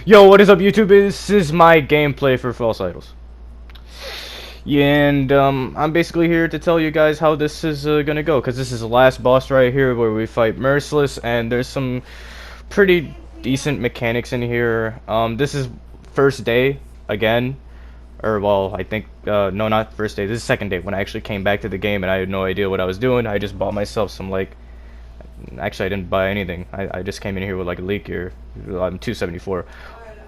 Yo, what is up, YouTube? This is my gameplay for False Idols. Yeah, and I'm basically here to tell you guys how this is gonna go, because this is the last boss right here where we fight Merciless, and there's some pretty decent mechanics in here. This is first day again, or well, I think no, not first day. This is second day when I actually came back to the game, and I had no idea what I was doing. I just bought myself some like. Actually, I didn't buy anything. I just came in here with like a leak here. I'm 274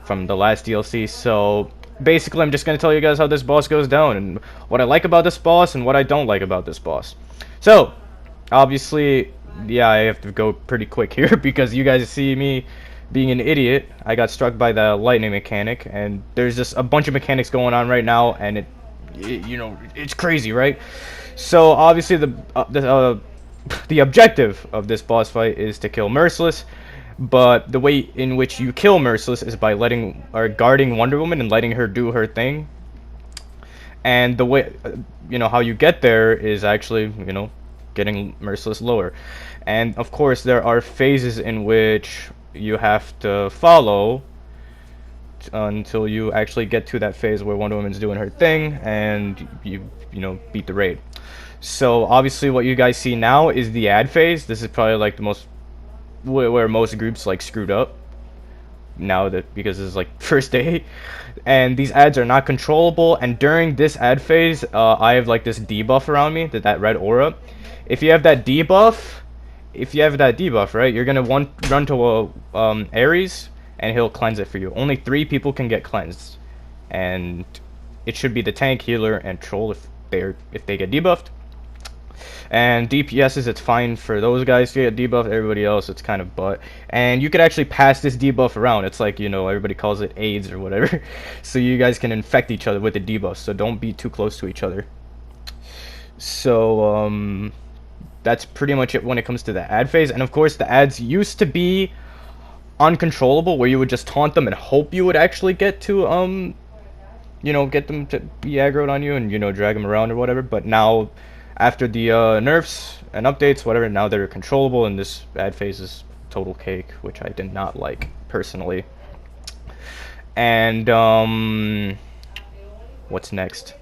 from the last DLC. So basically, I'm just gonna tell you guys how this boss goes down and what I like about this boss and what I don't like about this boss. So obviously, yeah, I have to go pretty quick here because you guys see me being an idiot. I got struck by the lightning mechanic, and there's just a bunch of mechanics going on right now, and you know, it's crazy, right? So obviously the objective of this boss fight is to kill Merciless, but the way in which you kill Merciless is by letting or guarding Wonder Woman and letting her do her thing. And the way, you know, how you get there is actually, you know, getting Merciless lower. And of course, there are phases in which you have to follow until you actually get to that phase where Wonder Woman's doing her thing and you know, beat the raid. So obviously what you guys see now is the ad phase. This is probably like the most where most groups like screwed up now, that because this is like first day, and these ads are not controllable. And during this ad phase, I have like this debuff around me, that red aura. If you have that debuff, right, you're gonna run to a Ares, and he'll cleanse it for you. Only 3 people can get cleansed, and it should be the tank, healer, and troll if they get debuffed. And DPSs, it's fine for those guys to get debuffed. Everybody else, it's kind of butt. And you could actually pass this debuff around. It's like, you know, everybody calls it AIDS or whatever. So you guys can infect each other with the debuff. So don't be too close to each other. So that's pretty much it when it comes to the ad phase. And of course, the ads used to be uncontrollable, where you would just taunt them and hope you would actually get to you know, get them to be aggroed on you and, you know, drag them around or whatever. But now, after the nerfs and updates, whatever, now they're controllable, and this ad phase is total cake, which I did not like personally. And what's next?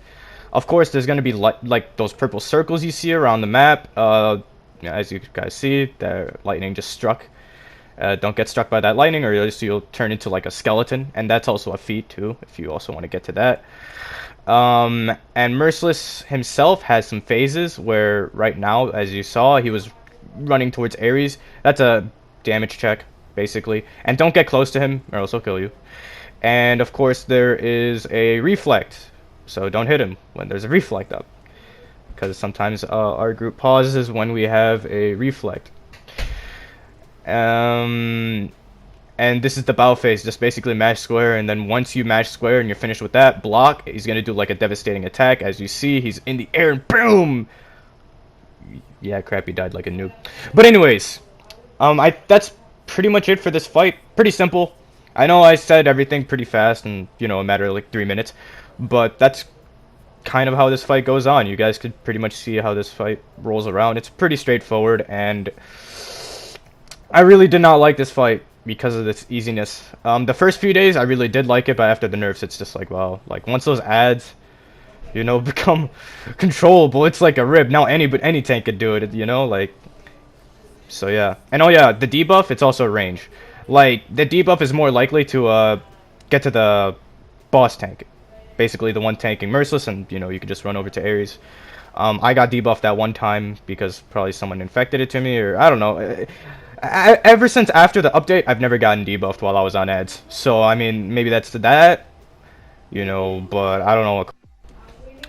Of course, there's gonna be like those purple circles you see around the map. As you guys see, the lightning just struck. Don't get struck by that lightning, or else you'll turn into like a skeleton, and that's also a feat too, if you also want to get to that. And Merciless himself has some phases where right now, as you saw, he was running towards Ares. That's a damage check, basically. And don't get close to him, or else he'll kill you. And of course, there is a reflect, so don't hit him when there's a reflect up, because sometimes our group pauses when we have a reflect. And this is the bow phase, just basically mash square, and then once you mash square and you're finished with that block, he's gonna do like a devastating attack. As you see, he's in the air and boom! Yeah, crap, he died like a noob. But anyways, that's pretty much it for this fight. Pretty simple. I know I said everything pretty fast and, you know, a matter of like 3 minutes, but that's kind of how this fight goes on. You guys could pretty much see how this fight rolls around. It's pretty straightforward, and I really did not like this fight because of this easiness. The first few days I really did like it, but after the nerfs, it's just like, wow, like once those ads, you know, become controllable, it's like a rib. Now any tank could do it, you know, like. So yeah, and oh yeah, the debuff, it's also range. Like the debuff is more likely to get to the boss tank, basically the one tanking Merciless, and you know, you could just run over to Ares. I got debuffed that one time because probably someone infected it to me, or I don't know. Ever since after the update, I've never gotten debuffed while I was on ads. So, I mean, maybe that's that, you know, but I don't know.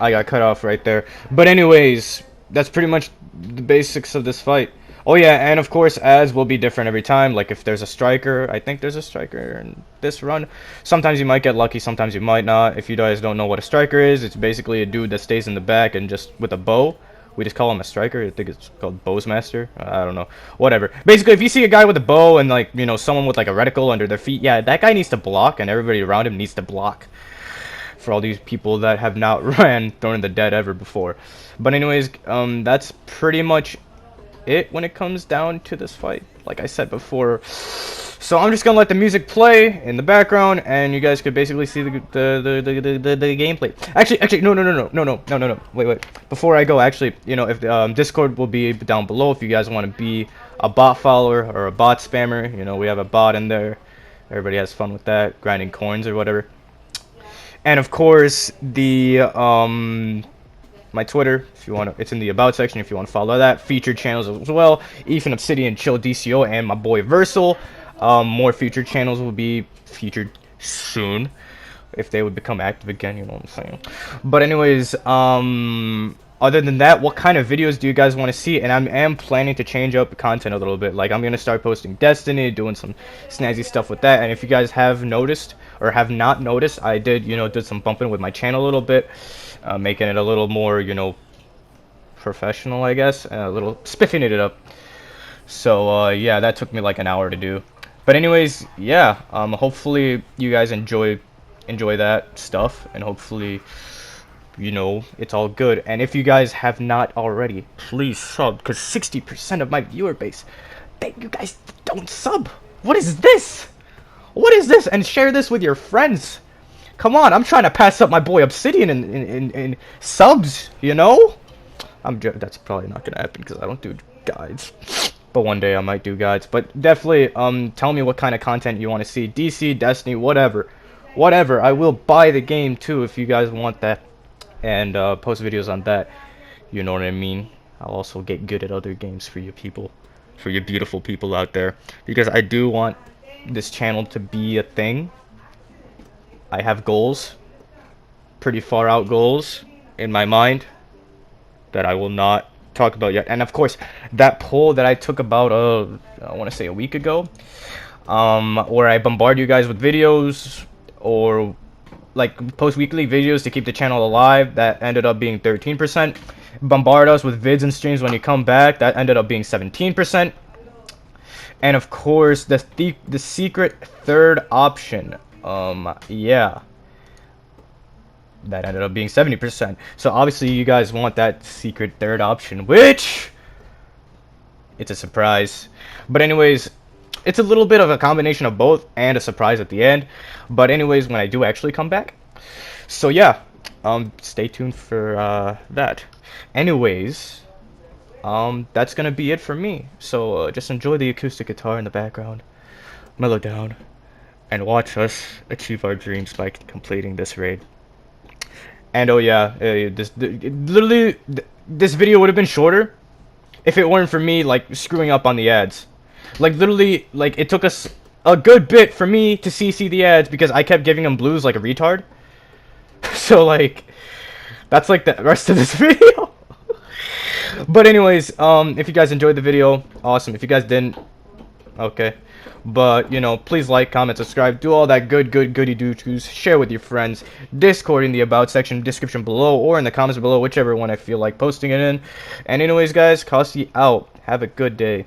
I got cut off right there. But anyways, that's pretty much the basics of this fight. Oh yeah, and of course, ads will be different every time. Like, if there's a striker, I think there's a striker in this run. Sometimes you might get lucky, sometimes you might not. If you guys don't know what a striker is, it's basically a dude that stays in the back and just with a bow. We just call him a striker. I think it's called Bowsmaster. I don't know. Whatever. Basically, if you see a guy with a bow and, like, you know, someone with, like, a reticle under their feet, yeah, that guy needs to block, and everybody around him needs to block. For all these people that have not ran Throne of the Dead ever before. But anyways, that's pretty much it when it comes down to this fight. Like I said before, So I'm just gonna let the music play in the background, and you guys could basically see the gameplay. Actually, no. Wait. Before I go, actually, you know, if Discord will be down below if you guys want to be a bot follower or a bot spammer. You know, we have a bot in there. Everybody has fun with that, grinding coins or whatever. And of course, the my Twitter, if you want to, it's in the about section if you want to follow that. Featured channels as well. Ethan, Obsidian, Chill, DCUO, and my boy Versal. More featured channels will be featured soon if they would become active again, you know what I'm saying. But anyways, other than that, what kind of videos do you guys want to see? And I am planning to change up the content a little bit. Like, I'm gonna start posting Destiny, doing some snazzy stuff with that. And if you guys have noticed or have not noticed, I did, you know, did some bumping with my channel a little bit, making it a little more, you know, professional, I guess, a little spiffing it up. So yeah, that took me like an hour to do. But anyways, yeah, hopefully you guys enjoy that stuff, and hopefully, you know, it's all good. And if you guys have not already, please sub, because 60% of my viewer base, you guys don't sub. What is this? What is this? And share this with your friends. Come on, I'm trying to pass up my boy Obsidian in subs, you know? That's probably not gonna happen because I don't do guides. But one day I might do guides. But definitely, tell me what kind of content you want to see. DC, Destiny, whatever. I will buy the game too if you guys want that. And post videos on that. You know what I mean? I'll also get good at other games for you people. For you beautiful people out there. Because I do want this channel to be a thing. I have goals. Pretty far out goals in my mind. That I will not talk about yet. And of course, that poll that I took about I want to say a week ago, where I bombard you guys with videos or like post weekly videos to keep the channel alive, that ended up being 13%. Bombard us with vids and streams when you come back, that ended up being 17%. And of course, the secret third option, yeah, that ended up being 70%. So obviously you guys want that secret third option, which it's a surprise. But anyways, it's a little bit of a combination of both and a surprise at the end. But anyways, when I do actually come back, so yeah, stay tuned for that. Anyways, that's gonna be it for me. So just enjoy the acoustic guitar in the background, mellow down, and watch us achieve our dreams by completing this raid. And oh yeah, this video would have been shorter if it weren't for me like screwing up on the ads. Like literally, like it took us a good bit for me to CC the ads because I kept giving them blues like a retard. So like, that's like the rest of this video. But anyways, if you guys enjoyed the video, awesome. If you guys didn't, okay. But, you know, please like, comment, subscribe, do all that goody doo-choos, share with your friends, Discord in the about section, description below, or in the comments below, whichever one I feel like posting it in. And anyways, guys, Costi out. Have a good day.